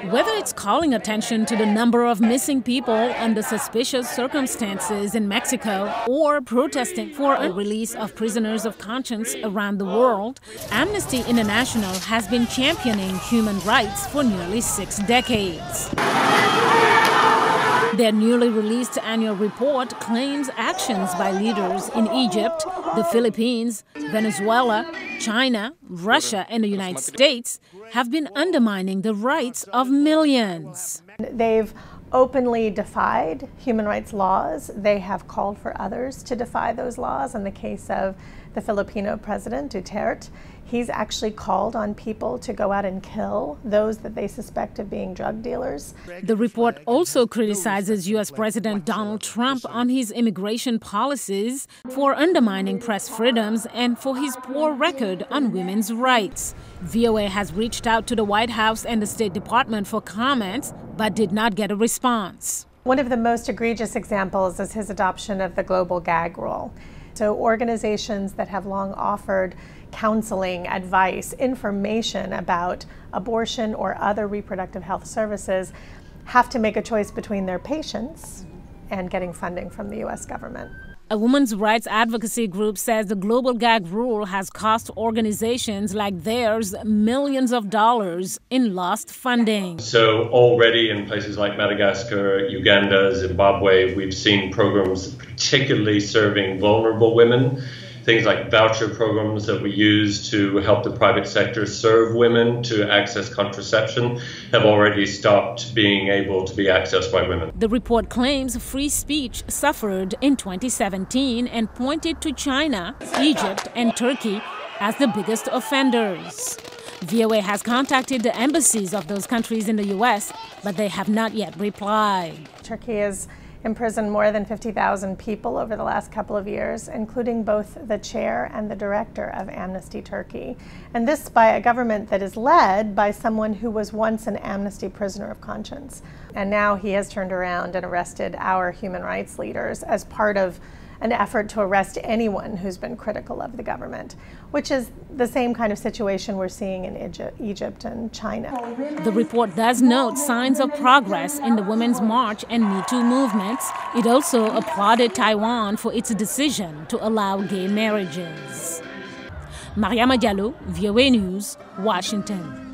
Whether it's calling attention to the number of missing people under suspicious circumstances in Mexico or protesting for a release of prisoners of conscience around the world, Amnesty International has been championing human rights for nearly 6 decades. Their newly released annual report claims actions by leaders in Egypt, the Philippines, Venezuela, China, Russia, and the United States have been undermining the rights of millions. They've openly defied human rights laws. They have called for others to defy those laws. In the case of the Filipino president, Duterte, he's actually called on people to go out and kill those that they suspect of being drug dealers. The report also criticizes U.S. President Donald Trump on his immigration policies, for undermining press freedoms, and for his poor record on women's rights. VOA has reached out to the White House and the State Department for comments, but did not get a response. One of the most egregious examples is his adoption of the global gag rule. So organizations that have long offered counseling, advice, information about abortion or other reproductive health services have to make a choice between their patients and getting funding from the U.S. government. A women's rights advocacy group says the global gag rule has cost organizations like theirs millions of dollars in lost funding. So already in places like Madagascar, Uganda, Zimbabwe, we've seen programs particularly serving vulnerable women. Things like voucher programs that we use to help the private sector serve women to access contraception have already stopped being able to be accessed by women. The report claims free speech suffered in 2017 and pointed to China, Egypt, and Turkey as the biggest offenders. VOA has contacted the embassies of those countries in the U.S., but they have not yet replied. Turkey has imprisoned more than 50,000 people over the last couple of years, including both the chair and the director of Amnesty Turkey. And this by a government that is led by someone who was once an Amnesty prisoner of conscience. And now he has turned around and arrested our human rights leaders as part of an effort to arrest anyone who's been critical of the government, which is the same kind of situation we're seeing in Egypt and China. The report does note signs of progress in the Women's March and Me Too movements. It also applauded Taiwan for its decision to allow gay marriages. Mariama Diallo, VOA News, Washington.